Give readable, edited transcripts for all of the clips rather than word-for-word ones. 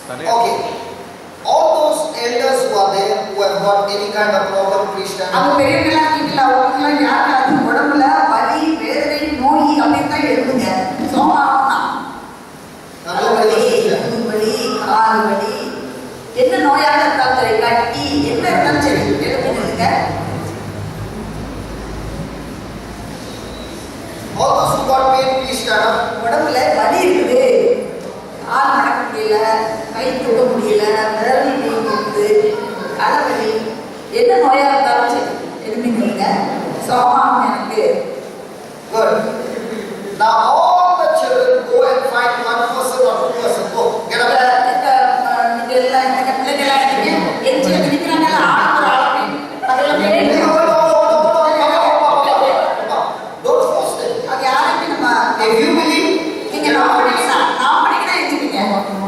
Okay. All those elders who are there who have got any kind of problem, please stand. அவங்க பெரியவங்களா வீட்ல அவங்கள யாராவது உடம்புல வலி வேதனை நோய் அப்படி தான் எழுதுங்க. சோமாவனா. வலி கால் வலி என்ன நோயாக இருந்தாலும் சரி கட்டி என்ன இருந்தாலும் சரி எழுதுங்க. All those who got pain, please stand up. உடம்புல வலி இருக்குது. கால் மடக்க முடியல, கை தூக்க முடியல, விரல் நீங்குது, தலைவலி என்ன நோயாக இருந்தாலும் சரி எழுதுங்க. சோமாவனா எனக்கு. Good. Now all the children go and find one person or two person. Go. Get up.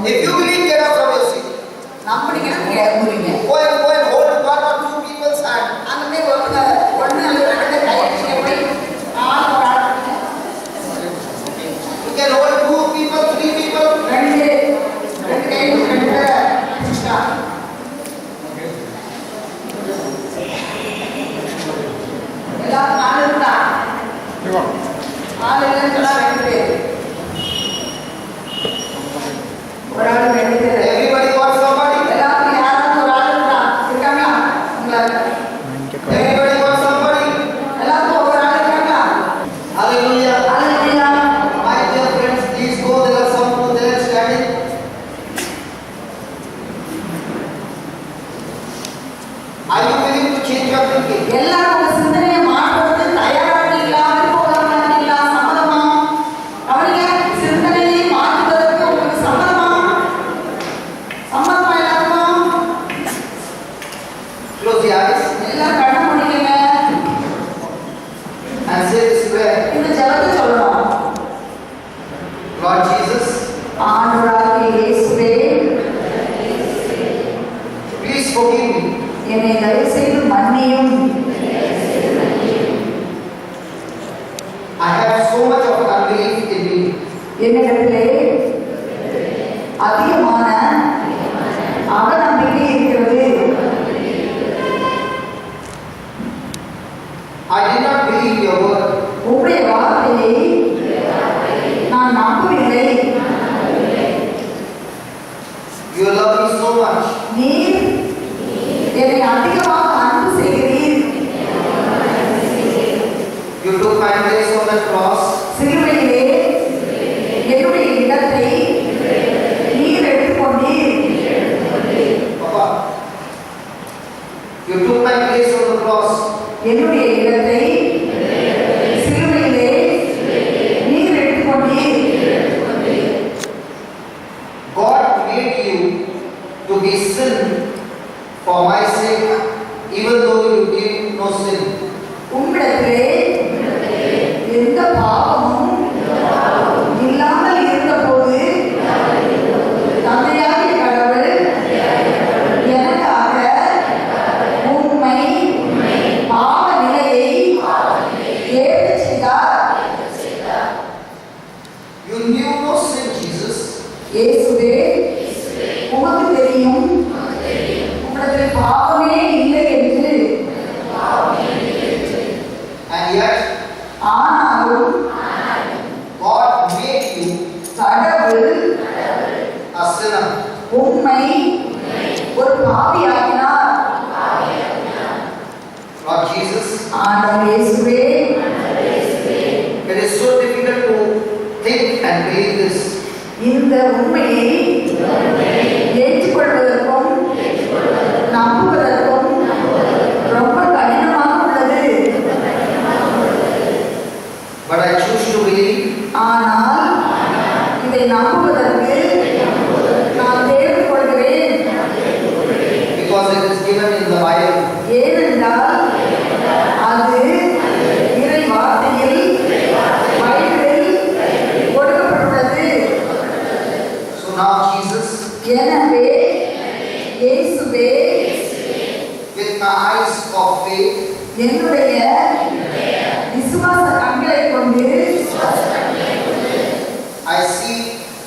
If you believe, get up from your seat. Go and hold one or two people's hand. You can hold 2 people, 3 people. Everybody got somebody? Everybody got somebody? Hallelujah. My dear friends, please go. There are some who there standing. Are you willing to change your thinking? Close your eyes and say this prayer. Lord Jesus, please forgive me. என்னை தயவு செய்து மன்னியும். I have so much of unbelief in me. என்னிடத்திலே அதிகமான அவநம்பிக்கை இருக்கிறது. I did not believe your word. உம்முடைய வார்த்தையை நான் நம்பவில்லை. You love me so much. நீர் என்னை அதிகமாக அன்பு செய்கிறீர். You took my place on the cross. சிலுவையிலே என்னுடைய இடத்தை நீர் எடுத்துக்கொண்டீர். Papa, you took my place on the cross. என்னுடைய இடத்தை சிலுவையிலே நீர் எடுத்துக்கொண்டீர். God made you to be sin for my sake, even though you did no sin. உம்மிடத்திலே எந்த பாவமும் இல்லாமல் இருந்தபோது தந்தையாகிய கடவுள் எனக்காக உம்மை பாவ நிலையை ஏற்று செய்தார். You knew no sin, Jesus. இயேசுவே உமக்கு தெரியும் உம்மிடத்தில் பாவமே இல்லை என்று. And yet, ஆனாலும் God made you கடவுள் a sinner. உம்மை ஒரு பாவியாக்கினார். Lord Jesus, ஆண்டவர் இயேசுவே it is so difficult to think and believe this. இந்த உண்மையை ஏற்றுக்கொள்வதற்கும் நம்புவதற்கும் ரொம்ப கடினமாக உள்ளது. But I choose to believe. ஆனால் இதை நம்புவதற்கு நான் தேர்வு கொள்கிறேன். Because it is given in the Bible. ஏனென்றால் அது இறை வார்த்தையில் பைபிளில் கொடுக்கப்பட்டுள்ளது. So now Jesus, எனவே இயேசுவே with my eyes of faith, என்னுடைய விசுவாச கண்களை கொண்டு I see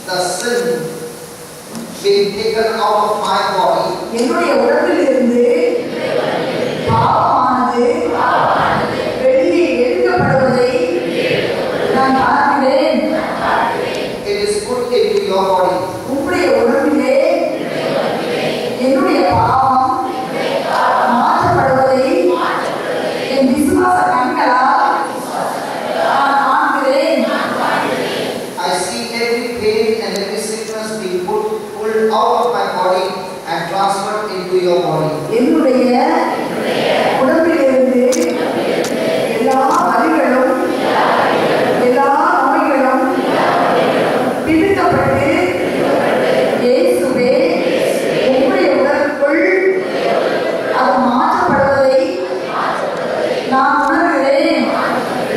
the sin being taken out of my body, என்னுடைய உடம்பில் இருந்து பாவமானது வெளியே எடுக்கப்படுவதை நான் பார்க்கிறேன். it is put into your body. உம்முடைய உடம்பிலே என்னுடைய பாவம் மாற்றப்படுவதை என் விசுவாச கண்களால் நான் காண்கிறேன். I see every pain and every sickness being pulled out of my body and transferred into your body. என்னுடைய உடம்பிலிருந்து எல்லா வலிகளும் எல்லா நோய்களும் பிடிக்கப்பட்டு இயேசுவே உம்முடைய உடலுக்குள் அது மாற்றப்படுவதை நான் உணர்கிறேன்,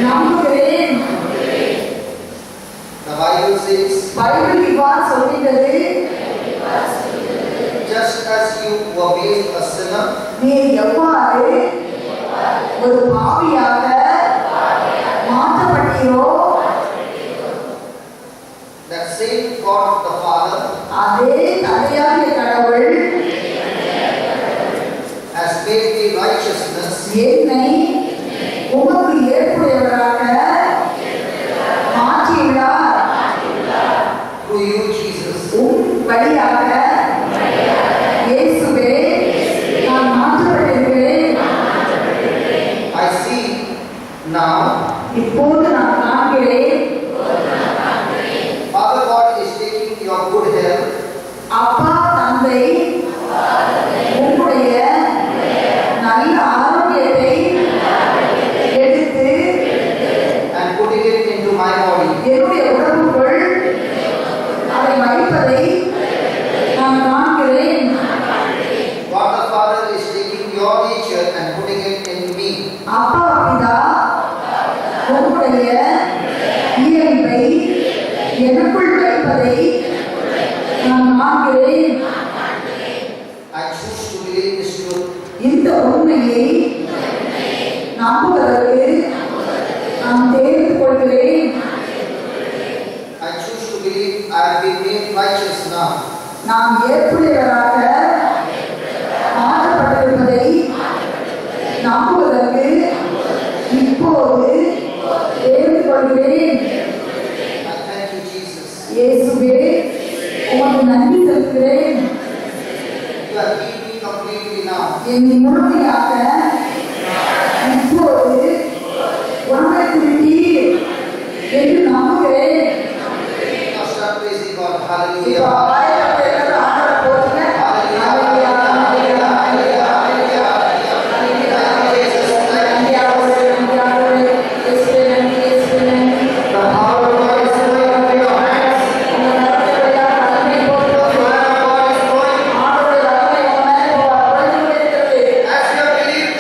நம்புகிறேன். The Bible says, பைபிள் இவ்வாறு சொல்கிறது, just as you were made a sinner, நீ எவ்வாறு ஒரு பாவியாக மாற்றப்பட்டீரோ that same God the Father அதே தந்தையாகிய கடவுள் has made me righteousness என்னை உமக்கு ஏற்புடையவராக மாற்றியுள்ளார். through you, Jesus. உம் வழியாக இயேசுவே நான் மாற்றப்பட்டிருக்கிறேன். I see now, இப்போது நான் காண்கிறேன், Father God is taking your good health அப்பா தந்தை உம்முடைய நல்ல ஆரோக்கியத்தை எடுத்து and putting it into my body. என்னுடைய உடம்புக்குள் அதை வைப்பதை நான் காண்கிறேன். God the Father is taking your nature and putting it in me. அப்பா பிதா உம்முடைய இயல்பை எனக்குள் வைப்பதை நான் காண்கிறேன். I choose to believe this truth. இந்த உண்மையை நம்புவதற்கு நான் தேர்ந்து கொள்கிறேன். I choose to believe I have been made righteous now. நாம் ஏற்புடையவராக மாற்றப்பட்டிருப்பதை நம்புவதற்கு இப்போது தேர்ந்து கொள்கிறேன். I thank you, Jesus. இயேசுவே உமக்கு நன்றி செலுத்துகிறேன். You have healed me completely now. என்னை முழுமையாக இப்போது குணப்படுத்திவிட்டீர் என்று நம்புகிறேன். Now start praising God. இப்போ Hallelujah. வாய்ப்பு எல்லாரும் ஆண்டவரை போற்றுங்க. Hallelujah. Hallelujah, hallelujah, hallelujah, Hallelujah. Hallelujah. Thank you, Jesus. நன்றி ஆண்டவரே, நன்றி ஆண்டவரே. இயேசுவே நன்றி, இயேசுவே நன்றி. The power of God is flowing into your hands. உங்கள் கரத்தை வழியாக நன்மை The போற்றுகிறோம். fire of God is flowing. ஆண்டவருடைய வல்லமை உங்கள் மேலே பொழிந்து கொண்டிருக்கிறது. As you have believed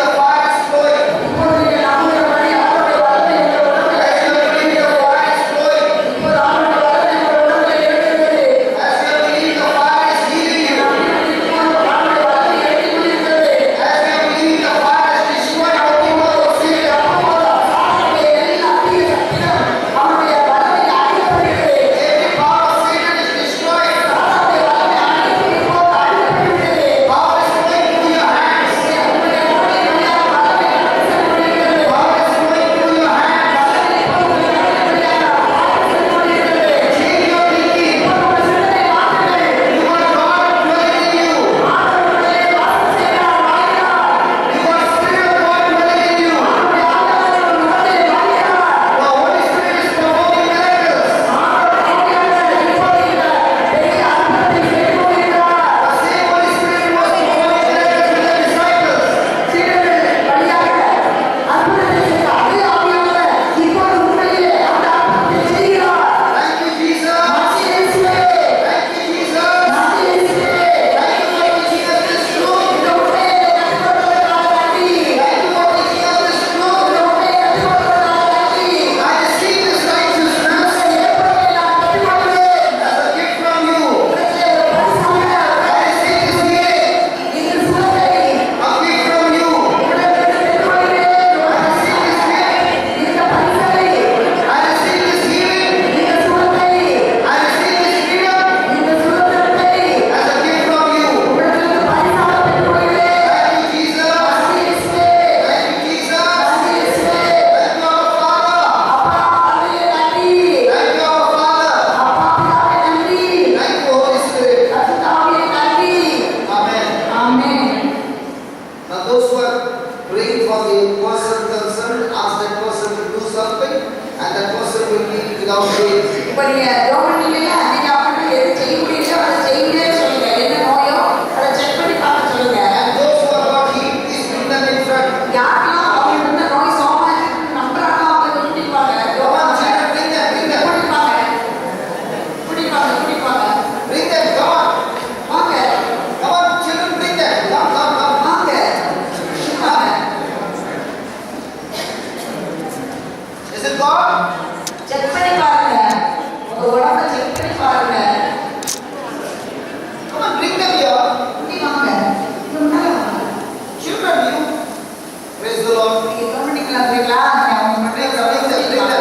கூட்டிக்கலாம் தெரியுங்களா? அவங்க மட்டும் கூட்டிட்டு வாங்க.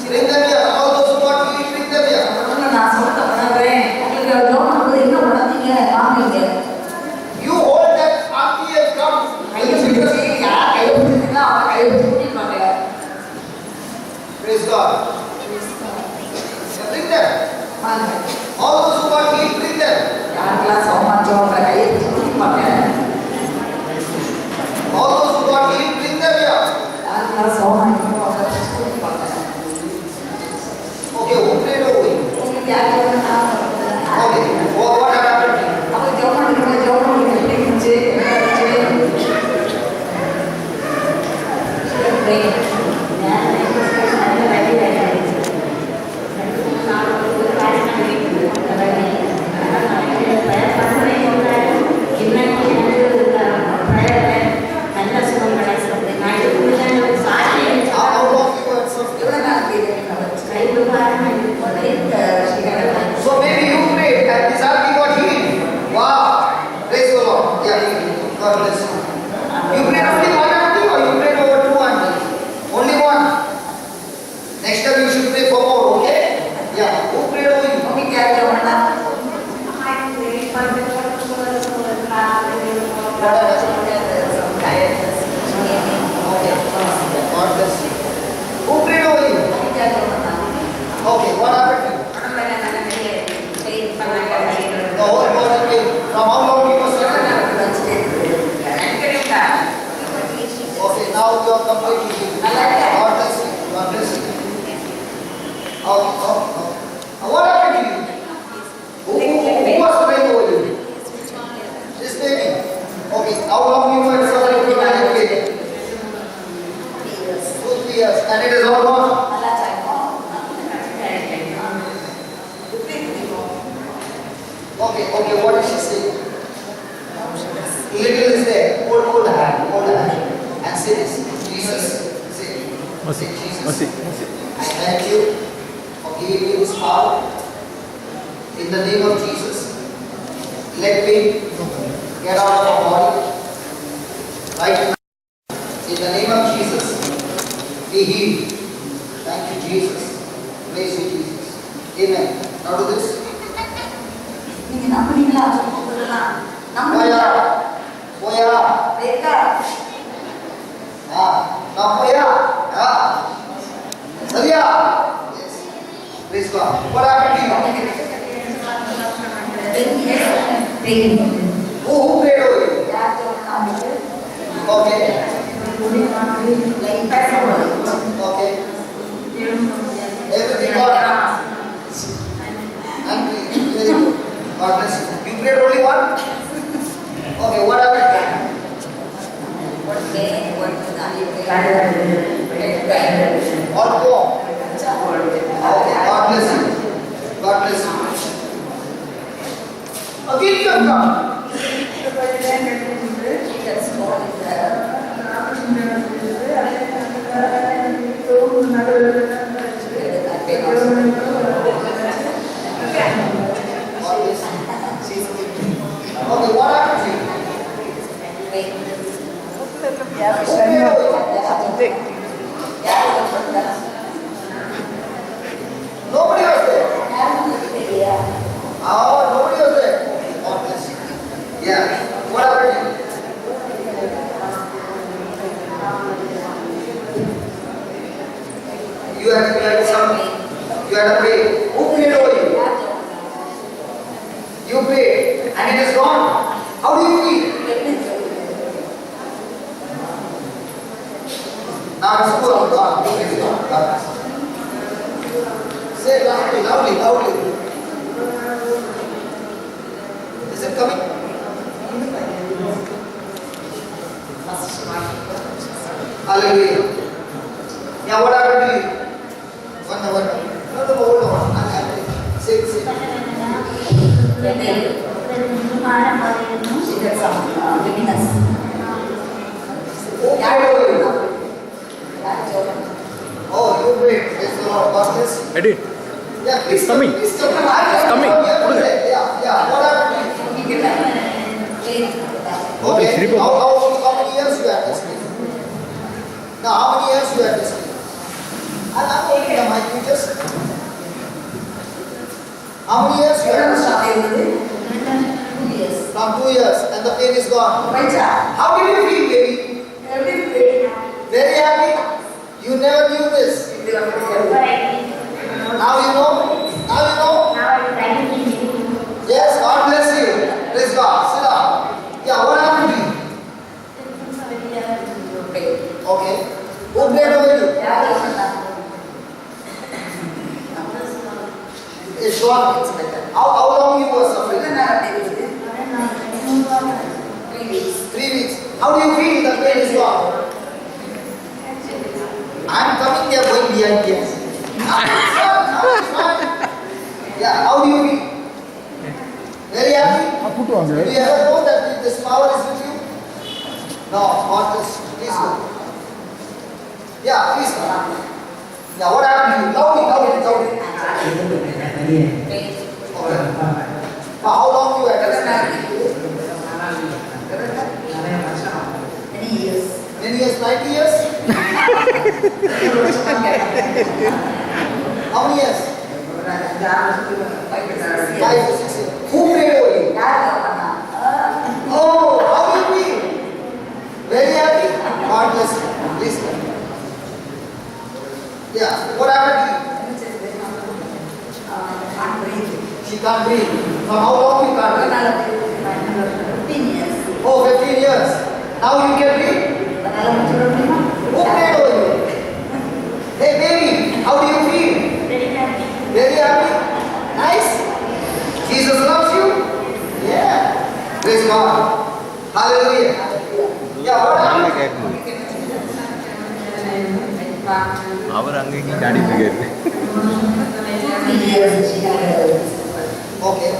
Bring them here. All those who want to eat, bring them here. நான் சொல்ல உணர்றேன். உங்களுக்கு ஜோம் பண்ணும்போது என்ன உணர்ந்தீங்க? வாங்க. You hold that auntie and come. கையை பிடிச்சி யார் கையை பிடிச்சிருக்கா அவங்க கையை பிடிச்சி கூட்டிட்டு வாங்க. Praise God. Bring them. வாங்க. All those who want to eat, bring them. யாருக்கெல்லாம் சோமாச்சோ அவங்க கையை பிடிச்சி கூட்டிட்டு வாங்க. All those who want to eat, bring them here. யாருக்கெல்லாம் சோமாச்சோ அவங்க கையை கூட்டிட்டு வாங்க. Okay, who prayed over you? உங்களுக்கு யாருக்கெல்லாம் Okay, what happened? அவங்க ஜோம் பண்ணுங்க எப்படி இருந்துச்சு? So maybe you prayed and this auntie got healed. Wow, praise the Lord. Yeah, God bless you. You prayed only one auntie or you prayed over two aunties? Only one. Next time you should pray for more, okay? Yeah, who prayed over you? உங்களுக்கு யார் ஜோம் பண்ணா? God bless you. Who prayed over you? Okay, what happened to you? The whole body pain. From how long you were suffering? Okay, now you are completely healed. God bless you. God bless you. Okay. What happened to you? Who was praying over you? This baby. Okay, how long you were suffering from that pain? 2-3 years. And it is all gone. Okay, what did she say? Little is there. Hold hand. And say this. Jesus. Say Jesus. I thank you for giving me this power. In the name of Jesus, let me get out of my body. Right now. In the name of Jesus, be healed. Thank you, Jesus. Praise you, Jesus. Amen. Now do this. நீங்க நம்புறீங்களா? நம்புறீங்களா? போயா. ரேகா நான் போயா. சரியா? Yes. Praise God. What happened to you? Who prayed over you? Okay. Okay. Everything God. And very good. God bless you. You prayed only one? Okay, what happened? All four. Okay, God bless you. God bless you. Again you have come. Okay, what happened to you? Nobody was there. Nobody was there. God bless you. Yeah. What happened to you? You had a pray. Who prayed over you? You prayed and it is gone. How do you feel? Now it's full of God. Praise God. Say it loudly. Is it coming? Hallelujah. Yeah, what happened to you? One. No, hold on. Say it. Oh, you prayed. Praise the Lord. God bless you. Eddie, Yeah, please It's coming. Please come. It's coming. Yeah. What happened to you? Okay. Three people. How many years you have? my futures? How many years you எவ்வளவு have? வருஷம் இருந்தது? 2 years. From 2 years and the pain is gone. போயிச்சா? How did you feel, baby? எப்படி இருக்கு? Very happy? You never knew this. இது வந்து Now you know? Now you know? Yes, God bless you. Praise God. Sit down. Yeah, what happened to you? Okay. Who prayed over you? யாரு சொன்னா? It's gone. How long you were suffering? எவ்வளவு நேரம் தெரியுது? 3 weeks. 3 weeks. How do you feel the pain is gone? I'm coming there going behind tears. Yeah, how do you feel? Very happy? Do you ever know that this power is with you? No, God is. Please go. Yeah, please go. Yeah, what happened to you? Loudly. Okay. For how long you had எவ்வளவு this? நேரம் தெரியுது? Many years. Many years, 90 years? How many years? 5 to 6 years. Who prayed over you? Oh, how do you feel? Very happy? God bless you. Please come. Yeah, what happened to you? She can't breathe. For how long you can't breathe? 15 years. Oh, 15 years. Now you can breathe? Who prayed over you? Hey baby, how do you feel? Very happy? Nice? Jesus loves you? Yeah. Praise God. Hallelujah. Yeah, what happened? அவர் அங்கேயும் காட்டிட்டு இருக்காரு. Okay.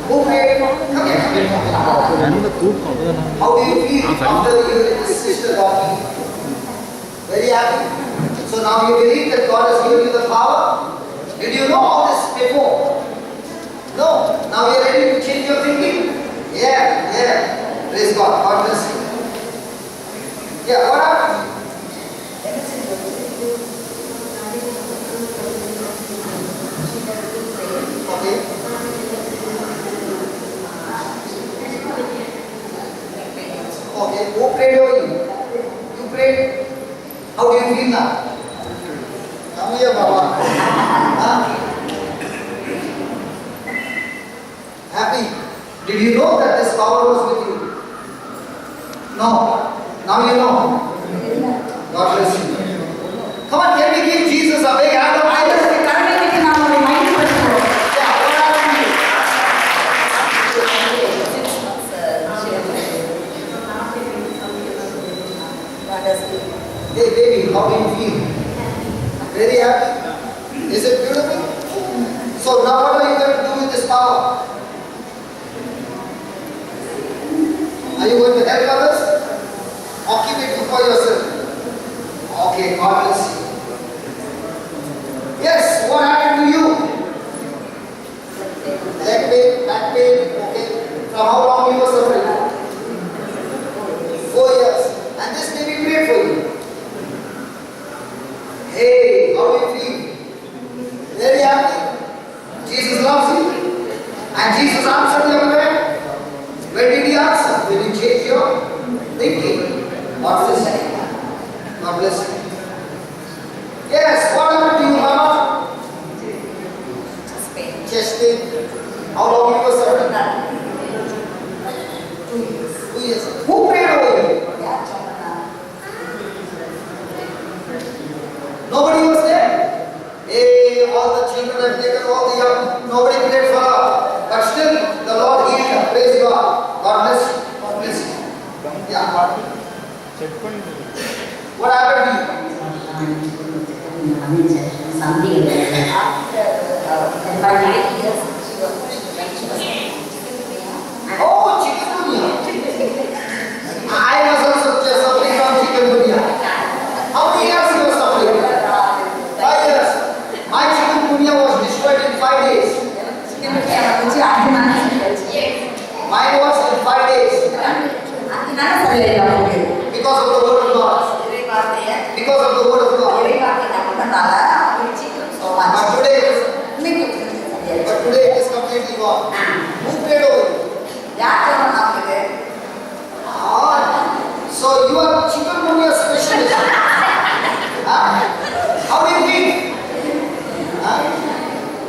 Who prayed? Come here. நல்ல தூக்கம் அதுதானே. How do you feel after you and your sister got healed? Very happy. So now you believe that God has given you the power? Did you know all this before? No. Now you are ready to change your thinking? Yeah. Praise God. God bless you. Yeah, what happened? Okay. Okay, who prayed over you? You prayed? How do you feel now? Come here, Baba. Huh? Happy? Did you know that this power was with you? No. Now you know. God bless you. Come on, can we give Jesus a big hand of praise? Yeah, what happened to you? Hey baby, how do you feel? Very happy? Is it beautiful? So now what are you going to do with this power? Are you going to help others? Or keep it for yourself? Okay, God bless you. Yes, what happened to you? Leg pain, back pain, okay. From how long you were suffering? 4 years. And this baby prayed for you. Hey, how do you feel? Very happy? Jesus loves you. And Jesus answered your prayer. Where did he answer? When you change your thinking. God bless you. God bless you. Yes, what happened to you, Mama? Chest pain. How long you were suffering? 2 years. 2 years. Who prayed over you? Nobody was there. Hey, all the children have taken all the young. Nobody prayed for her. But still, the Lord healed her. Praise God. God bless you. God bless you. Yeah. What happened to you? Oh, chikungunya. I was also suffering from chikungunya. How many years you were suffering? 5 years. My chikungunya was destroyed in 5 days. Mine was in 5 days. Because of the word of God. Because But today it is completely gone. Who prayed over you? யார் ஜெபம் பண்ணாங்க? Ah, so you are chikungunya specialist. How do you feel?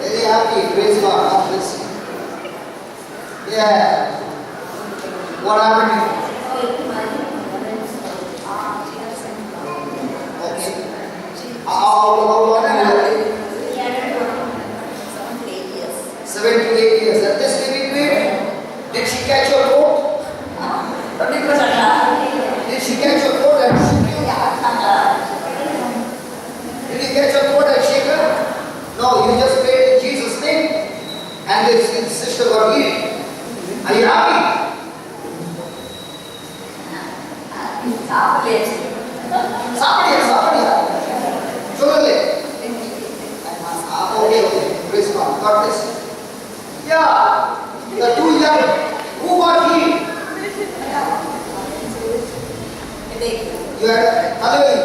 Very happy. Praise God. God bless you. Yeah. What happened? Okay. How long? 7 to 8 years. At this baby prayed. Did she catch your coat? Did she catch your coat and shake you? Did you catch your coat and shake her? No, you just prayed in Jesus' name and this sister got healed. Are you happy? சாப்பிடியா சொல்லலே okay. Praise God. God bless you. Yeah, the two young who got healed. You had தலைவலி